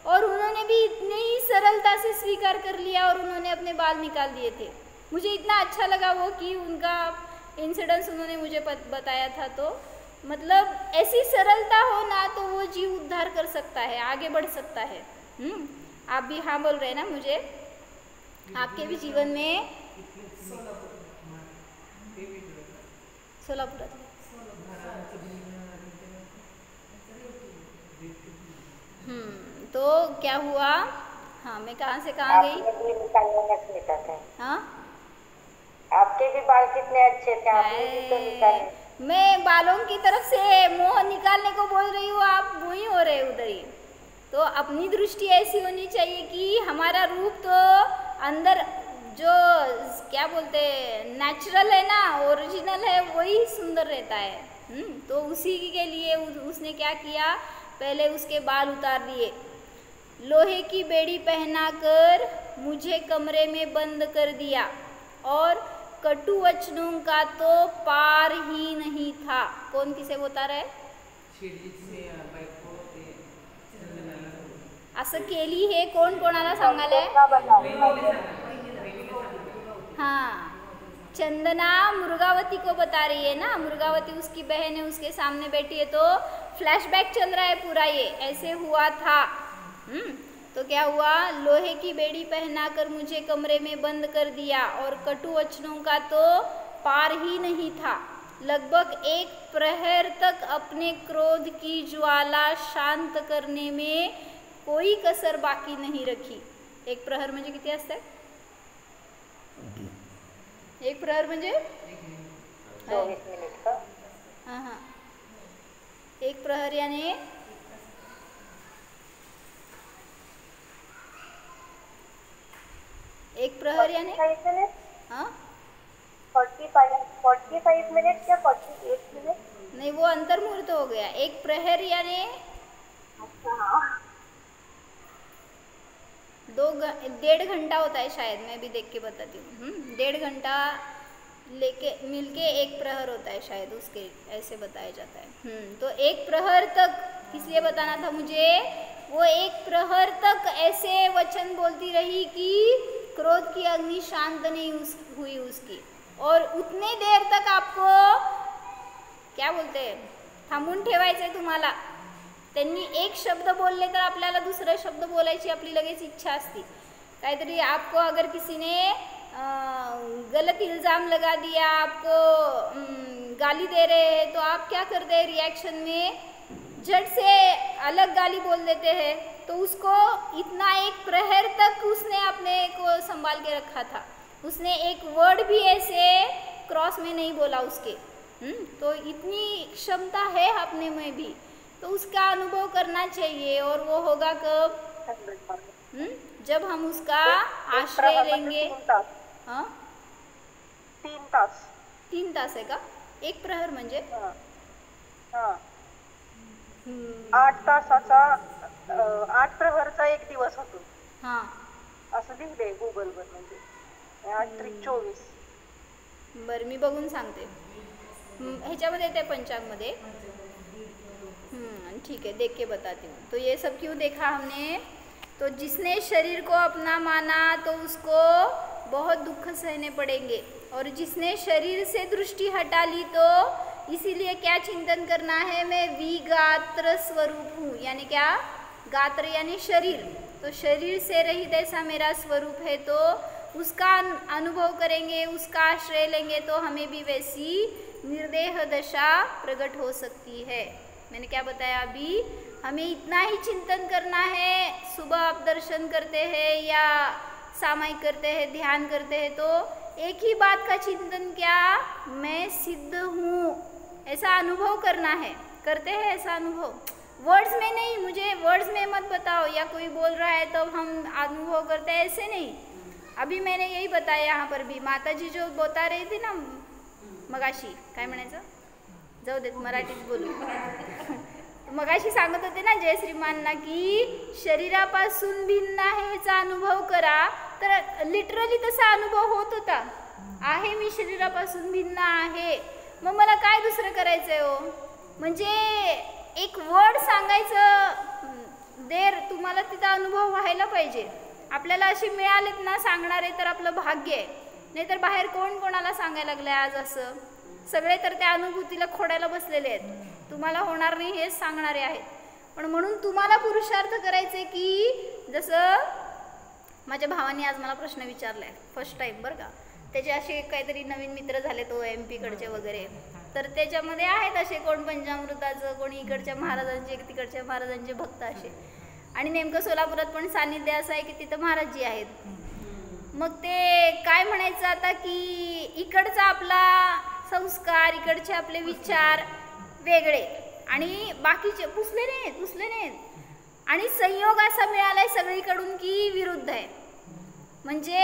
S1: और उन्होंने भी इतनी ही सरलता से स्वीकार कर लिया और उन्होंने अपने बाल निकाल दिए थे। मुझे इतना अच्छा लगा वो कि उनका इंसिडेंस उन्होंने मुझे बताया था, तो मतलब ऐसी सरलता हो ना तो वो जीव उद्धार कर सकता है, आगे बढ़ सकता है। आप भी हाँ बोल रहे हैं ना मुझे? आपके भी जीवन में सोलापुरात तो क्या हुआ? हाँ, मैं कहाँ से कहाँ गई? हाँ,
S3: आपके भी बाल कितने अच्छे थे, आपने भी तो निकाले।
S1: मैं बालों की तरफ से मोह निकालने को बोल रही हूँ, आप वही हो रहे उधर ही। तो अपनी दृष्टि ऐसी होनी चाहिए कि हमारा रूप तो अंदर जो क्या बोलते हैं नेचुरल है ना, ओरिजिनल है, वही सुंदर रहता है। तो उसी के लिए उसने क्या किया, पहले उसके बाल उतार दिए, लोहे की बेड़ी पहनाकर मुझे कमरे में बंद कर दिया और कटु वचनों का तो पार ही नहीं था। कौन किसे बता रहा है? असं केली हे कोण कोणाला सांगायलाय? हाँ, चंदना मुर्गावती को बता रही है ना, मुर्गावती उसकी बहन है, उसके सामने बैठी है, तो फ्लैशबैक चल रहा है पूरा, ये ऐसे हुआ था। तो क्या हुआ, लोहे की बेड़ी पहनाकर मुझे कमरे में बंद कर दिया और कटु वचनों का तो पार ही नहीं था। लगभग 1 प्रहर तक अपने क्रोध की ज्वाला शांत करने में कोई कसर बाकी नहीं रखी। 1 प्रहर म्हणजे किती असते? 1 प्रहर म्हणजे
S3: 24 मिनिट का?
S1: हाँ, 1 प्रहर यानी 1 प्रहर यानी
S2: 45 मिनट या 48 मिनट?
S1: नहीं, वो अंतर्मुहूर्त हो गया। 1 प्रहर यानी 1.5 घंटा होता है शायद, मैं भी देख के बताती हूँ। 1.5 घंटा लेके मिलके 1 प्रहर होता है शायद, उसके ऐसे बताया जाता है। तो 1 प्रहर तक किस लिए बताना था मुझे, वो 1 प्रहर तक ऐसे वचन बोलती रही कि क्रोध की अग्नि शांत नहीं हुई उसकी, और उतने देर तक आपको क्या बोलते हैं थांबून ठेवायचंय तुम्हाला। त्यांनी एक शब्द बोलले तर आपल्याला दुसरा शब्द बोलायची आपली लगेच इच्छा असती। काहीतरी आपको अगर किसी ने गलत इल्ज़ाम लगा दिया, आपको गाली दे रहे हैं, तो आप क्या करते हैं रिएक्शन में, झट से अलग गाली बोल देते हैं। तो उसको इतना 1 प्रहर तक उसने अपने को संभाल के रखा था, उसने एक वर्ड भी ऐसे क्रॉस में नहीं बोला उसके। तो इतनी क्षमता है अपने में भी, तो उसका अनुभव करना चाहिए। और वो होगा कब, जब हम उसका आश्रय लेंगे। हाँ,
S2: 3 तास।
S1: 3 तास आहे का 1 प्रहर म्हणजे?
S2: 8 तासाचा 8 प्रहरचा 1 दिवस होतो।
S1: हां,
S2: असं लिहिलंय गुगलवर, म्हणजे 8 त्रिक 24।
S1: बरं, मी बघून सांगते। ह्याच्यामध्ये येते पंचांगमध्ये। ठीक है, देख के बताती हूँ। तो ये सब क्यों देखा हमने, तो जिसने शरीर को अपना माना तो उसको बहुत दुख सहने पड़ेंगे, और जिसने शरीर से दृष्टि हटा ली तो इसीलिए क्या चिंतन करना है, मैं विगात्र स्वरूप हूँ। यानी क्या, गात्र यानी शरीर, तो शरीर से रहित ऐसा मेरा स्वरूप है, तो उसका अनुभव करेंगे, उसका आश्रय लेंगे तो हमें भी वैसी निर्देह दशा प्रकट हो सकती है। मैंने क्या बताया अभी, हमें इतना ही चिंतन करना है। सुबह आप दर्शन करते हैं या सामायिक करते हैं, ध्यान करते हैं, तो एक ही बात का चिंतन, क्या मैं सिद्ध हूँ, ऐसा अनुभव करना है। करते हैं ऐसा अनुभव, वर्ड्स में नहीं, मुझे वर्ड्स में मत बताओ, या कोई बोल रहा है तो हम अनुभव करते हैं, ऐसे नहीं। अभी मैंने यही बताया यहाँ पर भी, माताजी जो बता रही थी ना मगाशी, काय म्हणायचं, जाऊ देत मराठीत बोलू मगाशी सांगत होते ना जय श्रीमानना की शरीरापासून भिन्न आहे ह्याचा अनुभव करा, तर लिटरली तसा अनुभव होत होता, आहे मी शरीरापासून भिन्न आहे, मग मला काय दुसरं करायचंय हो, म्हणजे एक वर्ड सांगायचं देर तुम्हाला तिथं अनुभव व्हायला पाहिजे। आपल्याला अशी मिळालेत ना सांगणारे तर आपलं भाग्य आहे, नाहीतर बाहेर कोण कोणाला सांगायला लागलंय आज असं, सगळे तर त्या अनुभूतीला खोडायला बसलेले आहेत, तुम्हाला होणार नाही हेच सांगणारे आहेत। पण म्हणून तुम्हाला पुरुषार्थ करायचे की जसं माझ्या भावाने आज मला प्रश्न विचारलाय फर्स्ट टाइम बरं का, त्याचे असे काहीतरी नवीन मित्र झाले तो MP कडचे वगैरे, तर त्याच्यामध्ये आहेत असे कोण पंचामृताचं, कोणी इकडच्या महाराजांचे, तिकडच्या महाराजांचे भक्त असे, आणि नेमकं सोलापुरात पण सानिध्य असं आहे की तिथं महाराजजी आहेत। मग ते काय म्हणायचं आता की इकडचा आपला संस्कार, इकडचे आपले विचार वेगळे आणि बाकीचे पुसले नाहीत, आणि संयोग असा मिळालाय सगळीकडून की विरुद्ध आहे, म्हणजे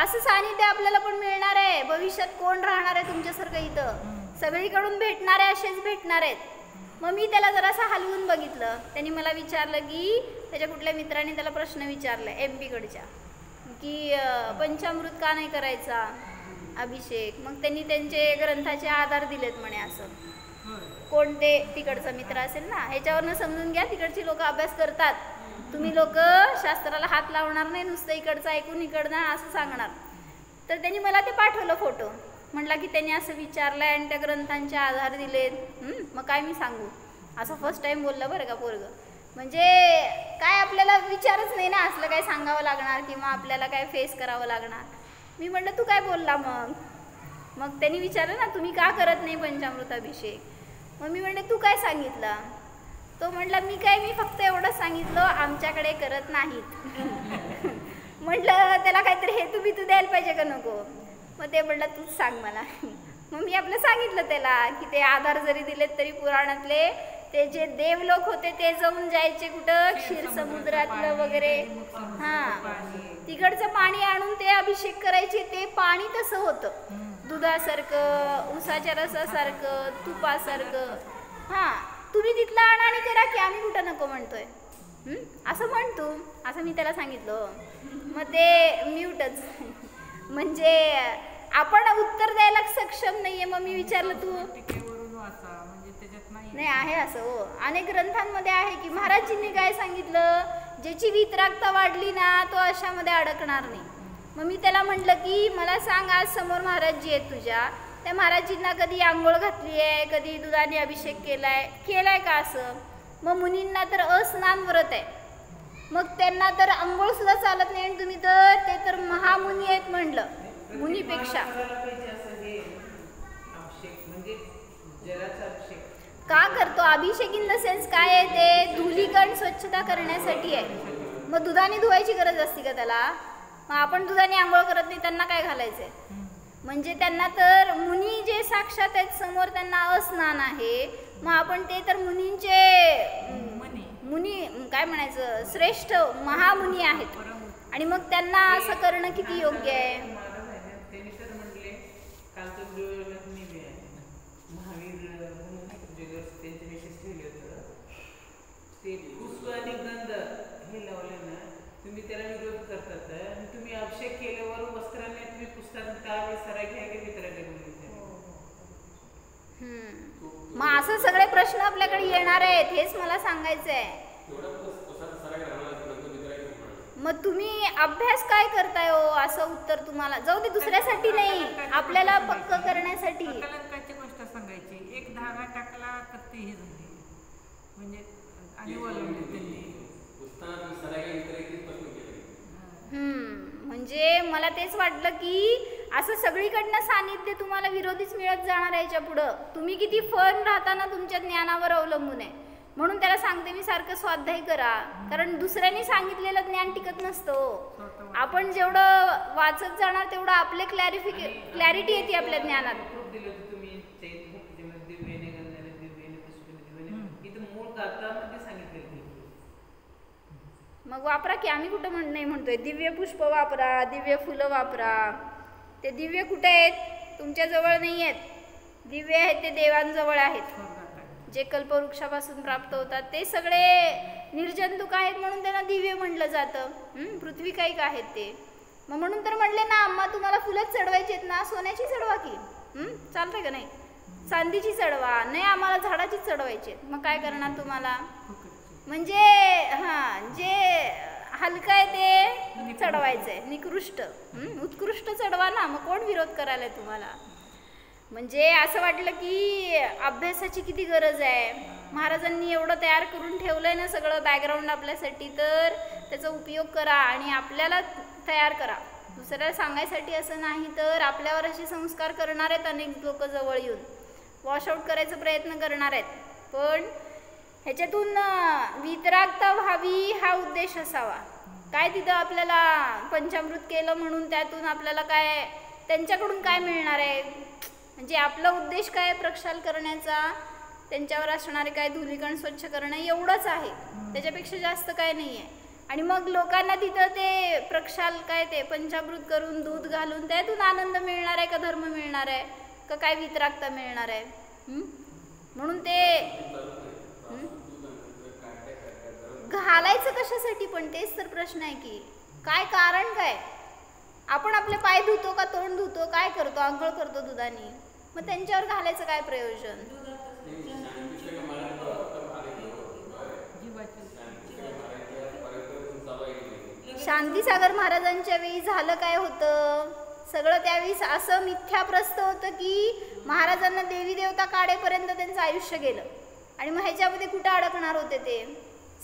S1: असं सानिध्य आपल्याला पण मिळणार आहे भविष्यात, कोण राहणार आहे तुमच्यासारखं इथं, सगळीकडून भेटणारे असेच भेटणार आहेत। मग मी त्याला जरासं हलवून बघितलं, त्यांनी मला विचारलं की त्याच्या कुठल्या मित्राने त्याला प्रश्न विचारला MP कडच्या की पंचामृत का नाही करायचा अभिषेक, मग त्यांनी त्यांचे ग्रंथाचे आधार दिलेत म्हणे, असं कोणते तिकडचा मित्र असेल ना, ह्याच्यावरनं समजून घ्या तिकडची लोक अभ्यास करतात, तुम्ही लोक शास्त्राला हात लावणार नाही, नुसतं इकडचं ऐकून इकडनं असं सांगणार। तर त्यांनी मला ते पाठवलं फोटो, म्हटला की त्यांनी असं विचारलंय आणि त्या ग्रंथांचे आधार दिलेत, मग काय मी सांगू, असं फर्स्ट टाइम बोललं बरं का पोरग, म्हणजे काय आपल्याला विचारच नाही ना, असलं काय सांगावं लागणार किंवा आपल्याला काय फेस करावं लागणार। मी म्हटलं तू काय बोलला मग त्यांनी विचारलं ना तुम्ही का करत नाही पंचामृताभिषेक, मग मी म्हटलं तू काय सांगितलं, तो म्हटला मी फक्त एवढंच सांगितलं आमच्याकडे करत नाहीत म्हटलं त्याला काहीतरी हेतू बितू द्यायला पाहिजे का नको, मग ते म्हटलं तूच सांग मला। मग मी आपलं सांगितलं त्याला की ते आधार जरी दिलेत तरी पुराणातले ते जे देवलोक होते ते जाऊन जायचे कुठं क्षीर समुद्रातलं वगैरे, तिकडचं पाणी आणून ते अभिषेक करायचे, ते पाणी तसं होतं दुधासारखं, उसाच्या रसासारखं, तुपासारखं, तुम्ही तिथलं आणा आणि करा की, आम्ही कुठं नको म्हणतोय, असं म्हणतो, असं मी त्याला सांगितलं। मग ते म्यूटच म्हणजे आपण उत्तर द्यायला सक्षम नाहीये। मग मी विचारलं तू नाही आहे असं हो, अनेक ग्रंथांमध्ये आहे की महाराजजींनी काय सांगितलं, ज्याची वितरागता वाढली ना तो अशामध्ये अडकणार नाही। मग मी त्याला म्हटलं की मला सांग, आज समोर महाराजजी आहेत तुझ्या, त्या महाराजजींना कधी आंघोळ घातली आहे, कधी दुधाने अभिषेक केलाय का असं, मग मुनींना तर अस्नान व्रत आहे, मग त्यांना तर आंघोळ सुद्धा चालत नाही, आणि तुम्ही तर ते तर महामुनी आहेत म्हणलं, मुनीपेक्षा का करतो अभिषेक इन द सेन्स काय आहे, ते धुलीकण स्वच्छता करण्यासाठी आहे, मग दुधाने धुवायची गरज असते का त्याला, मग आपण दुधाने आंघोळ करत नाही त्यांना काय घालायचंय, म्हणजे त्यांना तर मुनी जे साक्षात आहेत समोर त्यांना अस्नान आहे, मग आपण ते तर मुनींचे मुनी काय म्हणायचं श्रेष्ठ महामुनी आहेत, आणि मग त्यांना असं करणं किती योग्य आहे।
S4: ते पुष्प आणि गंध हे लावले ना तुम्ही त्याला विरोध करतात, आणि तुम्ही अभिषेक केल्यावर वस्त्राने तुम्ही पुसतात, त्यावेळेस सराय घ्या की मित्राने बोलले।
S1: मग असं सगळे प्रश्न आपल्याकडे येणार आहेत, हेच मला सांगायचं आहे। मग तुम्ही अभ्यास काय करताय हो, असं उत्तर तुम्हाला जाऊ दे, दुसऱ्यासाठी नाही आपल्याला पक्क करण्यासाठी।
S4: कलंकाची गोष्ट सांगायची, एक धागा टाकला तर ते हे झाले, म्हणजे आणि वळवले त्यांनी,
S1: म्हणजे मला तेच वाटलं की असं सगळीकडनं सानिध्य तुम्हाला विरोधीच मिळत जाणार आहे याच्या पुढं. तुम्ही किती फर्म राहताना तुमच्या ज्ञानावर अवलंबून आहे. म्हणून त्याला सांगते मी सारखं स्वाध्याय करा, कारण दुसऱ्यांनी सांगितलेलं ज्ञान टिकत नसतं. आपण जेवढं वाचत जाणार तेवढं आपले क्लॅरिटी येते आपल्या ज्ञानात. मग वापरा की, आम्ही कुठं नाही म्हणतोय. दिव्य पुष्प वापरा, दिव्य फुलं वापरा. ते दिव्य कुठे आहेत? तुमच्या जवळ नाही आहेत. दिव्य आहेत ते देवांजवळ आहेत, जे कल्पवृक्षापासून प्राप्त होतात. ते सगळे निर्जंतुक आहेत म्हणून त्यांना दिव्य म्हटलं जातं. पृथ्वी काही का आहेत ते. मग म्हणून तर म्हणले ना, अम्मा तुम्हाला फुलंच चढवायची आहेत ना, सोन्याची चढवा की. चालतंय का नाही? चांदीची चढवा नाही, आम्हाला झाडाची चढवायची आहेत. मग काय करणार तुम्हाला? म्हणजे जे हलकं आहे ते चढवायचंय, निकृष्ट उत्कृष्ट चढवा ना. मग कोण विरोध करायला तुम्हाला? म्हणजे असं वाटलं की अभ्यासाची किती गरज आहे. महाराजांनी एवढं तयार करून ठेवलंय ना सगळं बॅकग्राऊंड आपल्यासाठी, तर त्याचा उपयोग करा आणि आपल्याला तयार करा. दुसऱ्याला सांगायसाठी असं नाही, तर आपल्यावर असे संस्कार करणार आहेत अनेक लोक जवळ येऊन, वॉशआउट करायचा प्रयत्न करणार आहेत. पण ह्याच्यातून वितरागता व्हावी हा उद्देश असावा. काय तिथं आपल्याला पंचामृत केलं म्हणून त्यातून आपल्याला काय, त्यांच्याकडून काय मिळणार आहे? म्हणजे आपला उद्देश काय? प्रक्षाल करण्याचा, त्यांच्यावर असणारे काय धुलीकण स्वच्छ करणं, एवढंच आहे. त्याच्यापेक्षा जास्त काय नाही आहे. आणि मग लोकांना तिथं ते प्रक्षाल काय ते पंचामृत करून दूध घालून त्यातून आनंद मिळणार आहे का धर्म मिळणार आहे का काय वितरागता मिळणार आहे? म्हणून ते घालायचं कशासाठी? पण तेच तर प्रश्न आहे की काय कारण काय? आपण आपले पाय धुतो का तोंड धुतो, काय करतो, आंघोळ करतो दुधाने, मग त्यांच्यावर घालायचं काय प्रयोजन? शांतीसागर महाराजांच्या वेळी झालं काय होतं? सगळं त्यावेळी असं मिथ्याप्रस्त होतं की महाराजांना देवी देवता काढेपर्यंत त्यांचं आयुष्य गेलं. आणि मग ह्याच्यामध्ये कुठं अडकणार होते ते?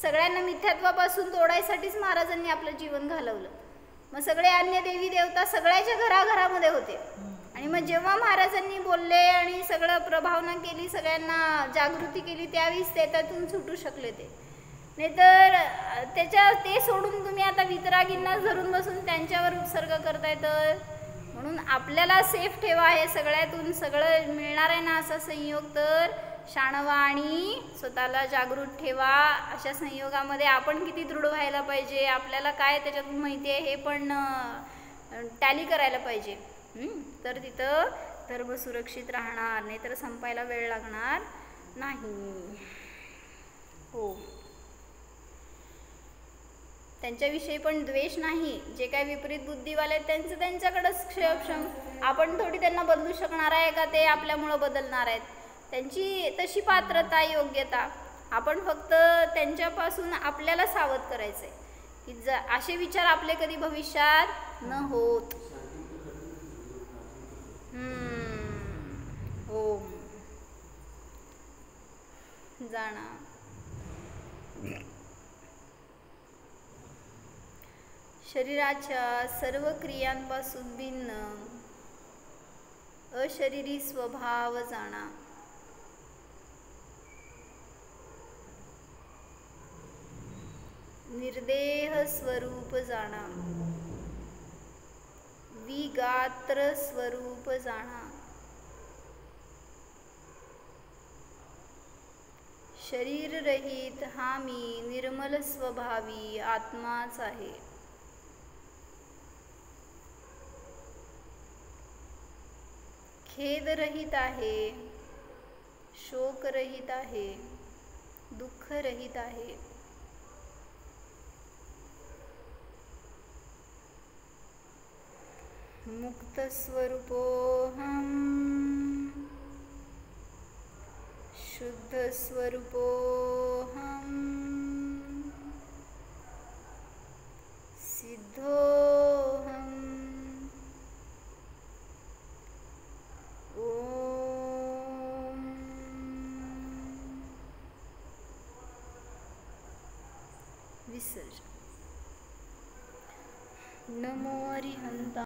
S1: सगळ्यांना मिथ्यात्वापासून तोडायसाठीच महाराजांनी आपलं जीवन घालवलं. मग सगळे अन्य देवी देवता सगळ्याच्या घराघरामध्ये होते. आणि मग जेव्हा महाराजांनी बोलले आणि सगळं प्रभावना केली, सगळ्यांना जागृती केली, त्यावेळीच ते त्यातून सुटू शकले ते. नाहीतर ते सोडून तुम्ही आता वितरागींना धरून बसून त्यांच्यावर उत्सर्ग करताय. तर म्हणून आपल्याला सेफ ठेवा, हे सगळ्यातून सगळं मिळणार आहे ना असा संयोग. तर शाणवा आणि स्वतःला जागृत ठेवा. अशा संयोगामध्ये आपण किती दृढ व्हायला पाहिजे, आपल्याला काय त्याच्यातून माहिती आहे हे पण टॅली करायला पाहिजे. तर तिथं धर्म सुरक्षित राहणार, नाही तर संपायला वेळ लागणार नाही. हो, त्यांच्याविषयी पण द्वेष नाही. जे काय विपरीत बुद्धीवाले आहेत त्यांचं त्यांच्याकडंच क्षम. आपण थोडी त्यांना बदलू शकणार आहे का ते आपल्यामुळं बदलणार आहेत? त्यांची तशी पात्रता, योग्यता. आपण फक्त त्यांच्यापासून आपल्याला सावध करायचं आहे की असे विचार आपले कधी भविष्यात न होत. ओम जाणा. शरीराच्या सर्व क्रियांपासून भिन्न अशरीरी स्वभाव जाणा. निर्देह स्वरूप जाणा. विगात्र स्वरूप जाणा. शरीर रहित हा मी निर्मल स्वभावी आत्माच आहे. खेद रहित आहे, शोक रहित आहे, दुःख रहित आहे. मुक्त स्वरूपोहम, शुद्ध स्वरूपोहम, सिद्धोहम. ओम विसर्जन. नमो अरिहंता.